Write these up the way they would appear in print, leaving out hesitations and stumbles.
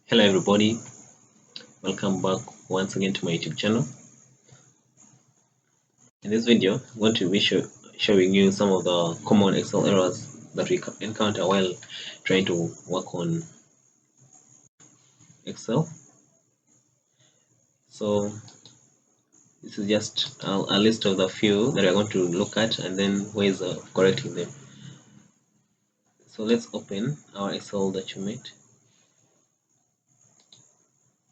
Hello everybody, welcome back once again to my YouTube channel. In this video, I'm going to be showing you some of the common Excel errors that we encounter while trying to work on Excel. So this is just a list of the few that we're going to look at and then ways of correcting them. So let's open our Excel document.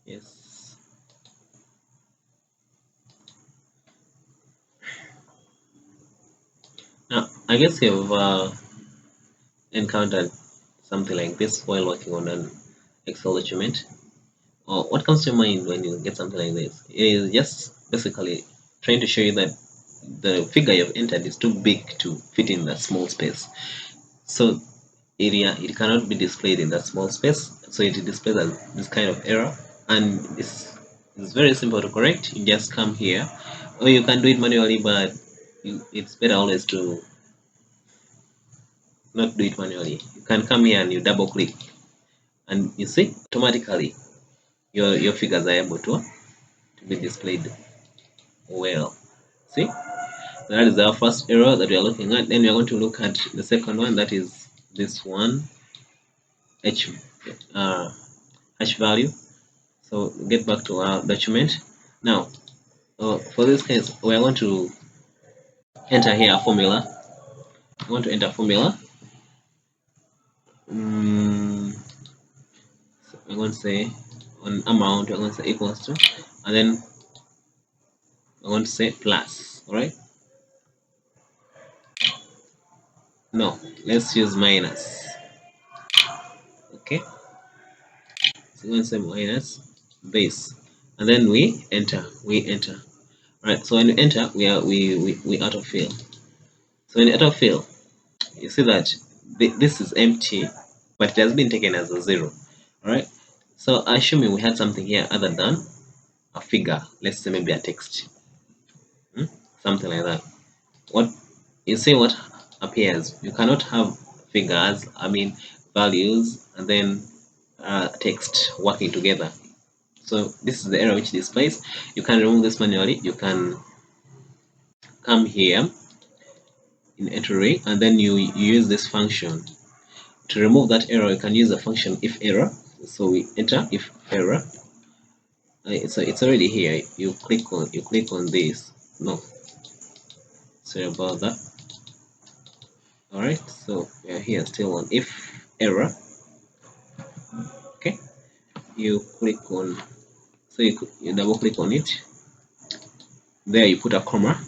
Yes. Now, I guess you've encountered something like this while working on an Excel document. Or what comes to your mind when you get something like this? It is just basically trying to show you that the figure you've entered is too big to fit in that small space. So it cannot be displayed in that small space. So it displays as this kind of error, and it's very simple to correct. You just come here, or you can do it manually, but it's better always to not do it manually. You can come here and you double click, and you see automatically your figures are able to be displayed well. See, that is our first error that we are looking at. Then we are going to look at the second one, that is this one, h hash value. So get back to our document. Now, for this case, we are going to enter here a formula. I want to enter formula. So I'm going to say on amount, we're going to say equals to, and then I'm going to say plus. All right. No, let's use minus. Okay. So I'm going to say minus this, and then we enter. Right. So when you enter, we autofill. So when you autofill, you see that this is empty, but it has been taken as a 0. All right. So assuming we had something here other than a figure, let's say maybe a text, something like that. What you see, what appears? You cannot have figures, values, and then text working together. So this is the error which displays. You can remove this manually. You can come here in entry, and then you use this function to remove that error. You can use the function if error. So we enter if error. So it's already here. You click on this. No, sorry about that. All right, so we are here still on if error. Okay, you click on, so you double click on it. There you put a comma.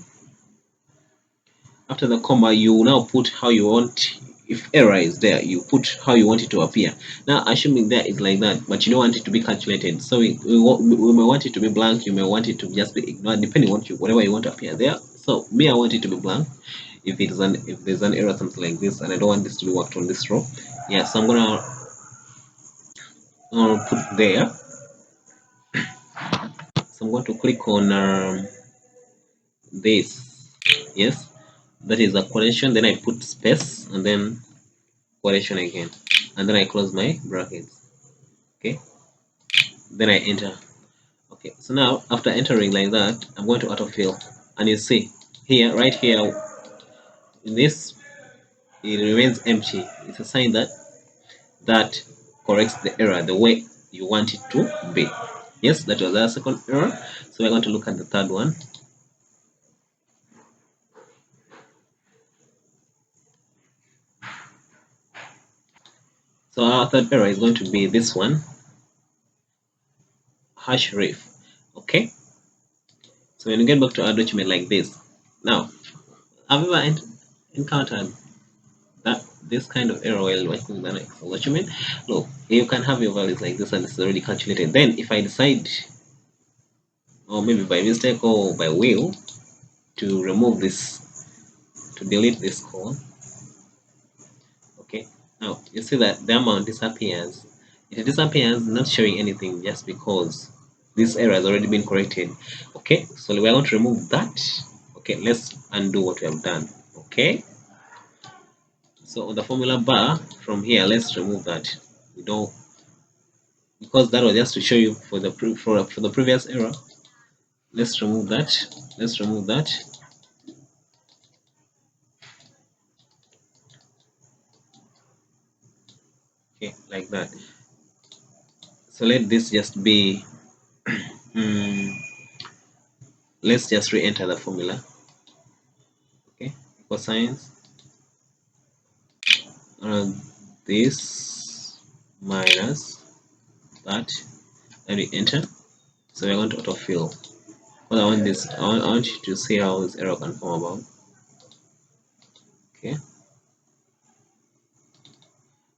After the comma, you now put how you want. If error is there, you put how you want it to appear. Now, assuming there is like that, but you don't want it to be calculated, so we may want it to be blank. You may want it to just be ignored, depending on whatever you want to appear there. So me, I want it to be blank. If there's an error, something like this, and I don't want this to be worked on this row, yeah. So I'm gonna put there. So I'm going to click on this. Yes, that is a quotation. Then I put space and then quotation again, and then I close my brackets. Okay, then I enter. Okay, so now after entering like that, I'm going to autofill, and you see here, right here, in this, it remains empty. It's a sign that corrects the error the way you want it to be. Yes, that was our second error. So we're going to look at the third one. So our third error is going to be this one, href. Okay, so when you get back to our document like this, now have you ever encountered this kind of error while working with an Excel document? Look, you can have your values like this and it's already calculated. Then if I decide, or maybe by mistake or by will, to remove this, to delete this column, okay, now you see that the amount disappears. It disappears not showing anything just because this error has already been corrected. Okay, so we are going to remove that. Okay, let's undo what we have done. Okay, so on the formula bar from here, let's remove that. We because that was just to show you for the for the previous error. Let's remove that. Let's remove that. Okay, like that. So let this just be let's just re-enter the formula. Okay, cosines this minus that, and we enter. So we're going to autofill. But I want this, I want you to see how this error can come about. Okay.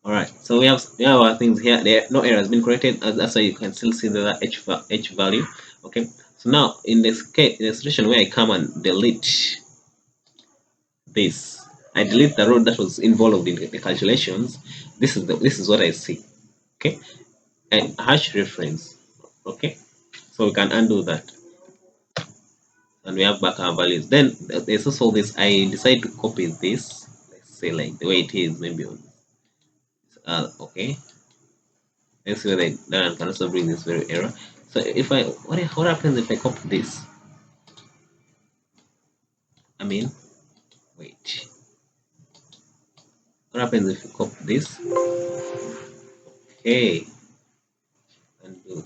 Alright, so we have our things here. There no error has been corrected, that's why you can still see the h value. Okay, so now in this case, in the situation where I come and delete this, I delete the row that was involved in the calculations. This is what I see. Okay, and hash reference. Okay, so we can undo that, and we have back our values. Then there's also this. I decide to copy this. Let's say like the way it is, maybe on. Okay, let's see whether that can also bring this very error. So if I what happens if I copy this? I mean, wait. What happens if you copy this? Okay, undo.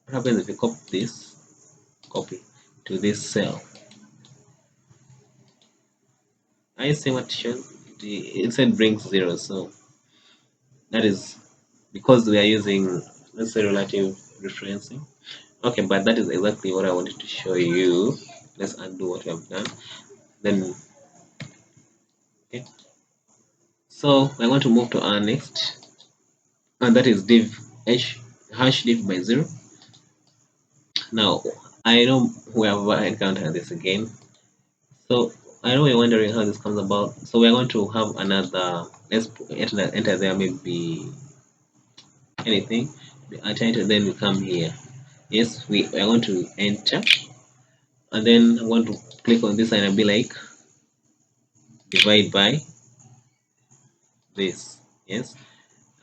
What happens if you copy this? Copy to this cell. I see what shows. It said brings 0, so that is because we are using, let's say, relative referencing. Okay, but that is exactly what I wanted to show you. Let's undo what we have done. Then, okay. So we're going to move to our next, and that is div hash div by 0. Now, I know we have encountered this again. So I know you're wondering how this comes about. So we're going to have another, let's enter there maybe anything, a title, then we come here. Yes, we are going to enter, and then I want to click on this and I'll be like divide by this. Yes,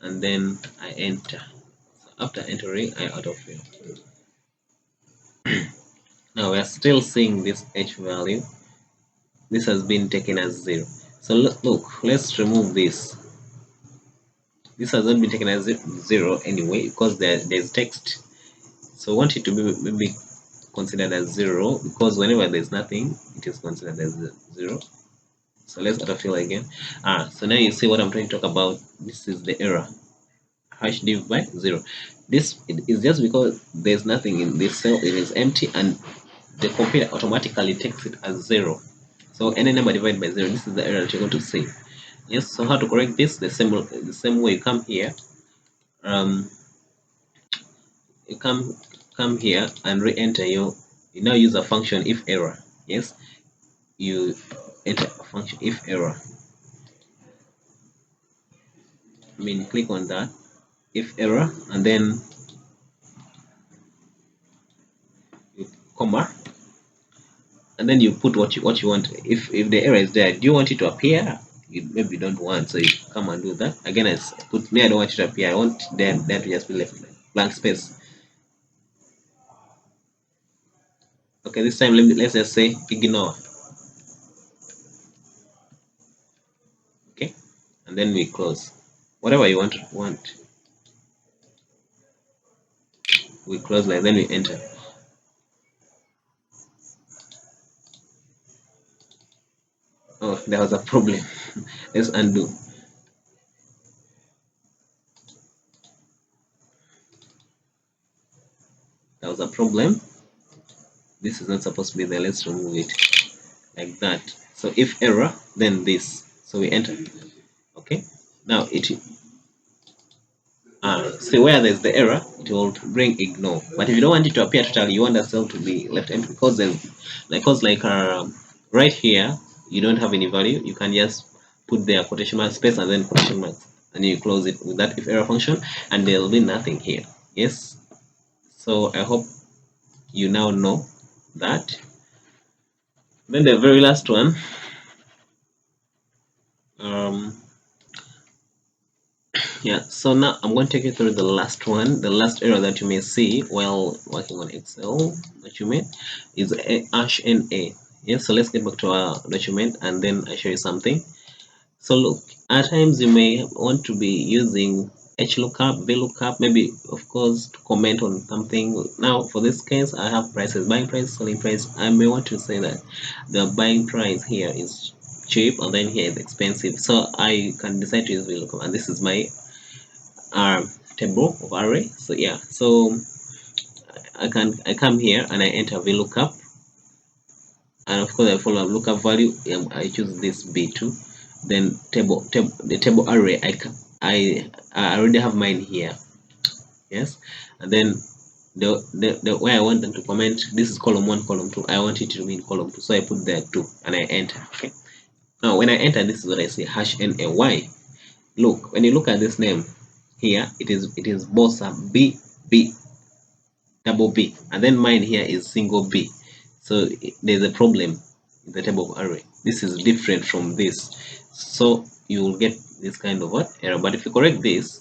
and then I enter. So after entering, I autofill. Now we are still seeing this h value. This has been taken as 0. So look, let's remove this. This has not been taken as 0 anyway because there's text. So I want it to be maybe considered as 0 because whenever there's nothing, it is considered as 0. So let's autofill again. So now you see what I'm trying to talk about. This is the error. Hash div by 0. This is just because there's nothing in this cell, it is empty, and the computer automatically takes it as 0. So any number divided by 0, this is the error that you're going to see. Yes, so how to correct this? The same way you come here. You come here and re-enter you now use a function if error. Yes, you enter a function if error. I mean, click on that if error, and then you comma, and then you put what you want. If the error is there, do you want it to appear? You maybe don't want, so you come and do that again. I put me, I don't want it to appear. I want there to just be left blank space. Okay, this time let's just say ignore. Okay, and then we close. Whatever you want, we close, like then we enter. Oh, there was a problem. Let's undo. There was a problem. This is not supposed to be there. Let's remove it like that. So if error, then this. So we enter. Okay. Now it see where there's the error, it will bring ignore. But if you don't want it to appear totally, you want the cell to be left empty because there's like right here you don't have any value. You can just put there quotation mark space and then quotation marks, and you close it with that if error function, and there will be nothing here. Yes. So I hope you now know that. Then the very last one, Yeah, so now I'm going to take you through the last one. The last error that you may see while working on Excel document is a -NA. Yes, so let's get back to our document and then I show you something. So look, at times you may want to be using HLOOKUP, VLOOKUP, maybe of course to comment on something. Now for this case, I have prices, buying price, selling price. I may want to say that the buying price here is cheap and then here is expensive. So I can decide to use VLOOKUP, and this is my table of array. So yeah, so I come here and I enter VLOOKUP, and of course I follow lookup value. I choose this B2. Then the table array, I already have mine here. Yes, and then the way I want them to comment, this is column 1, column 2. I want it to be in column 2, so I put there 2 and I enter. Okay, now when I enter, this is what I say, #NAY. Look, when you look at this name here, it is Bossa B double B, and then mine here is single B. So there's a problem in the table of array. This is different from this, so you will get this kind of what error. But if you correct this,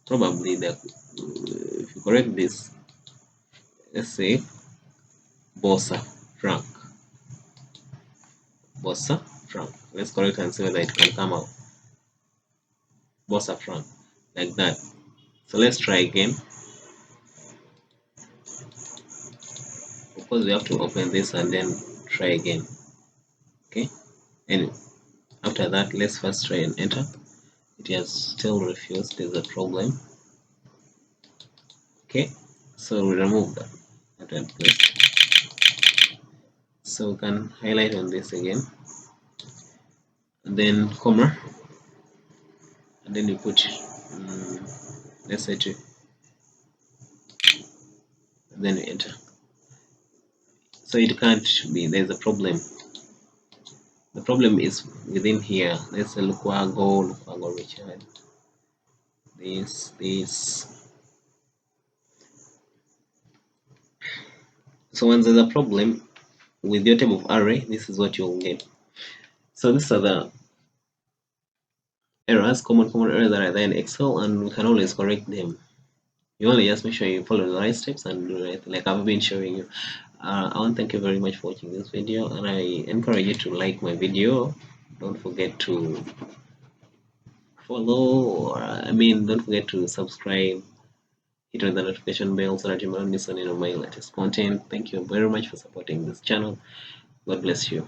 probably if you correct this, let's say Bossa Frank, Bossa Frank. Let's correct and see whether it can come out. Bossa Frank, like that. So let's try again. Of course, we have to open this and then try again. Okay. Anyway, after that, let's first try and enter. It has still refused. There's a problem. Okay, so we remove that. So we can highlight on this again, and then comma, and then you put let's say 2, and then you enter. So it can't be, there's a problem. The problem is within here. Let's say Lukwago Richard. This. So when there's a problem with your table of array, this is what you'll get. So these are the errors, common errors that are there in Excel, and we can always correct them. You only just make sure you follow the right steps and do it like I've been showing you. I want to thank you very much for watching this video, and I encourage you to like my video. Don't forget to follow, or don't forget to subscribe, hit on the notification bell so that you won't miss any of my latest content. Thank you very much for supporting this channel. God bless you.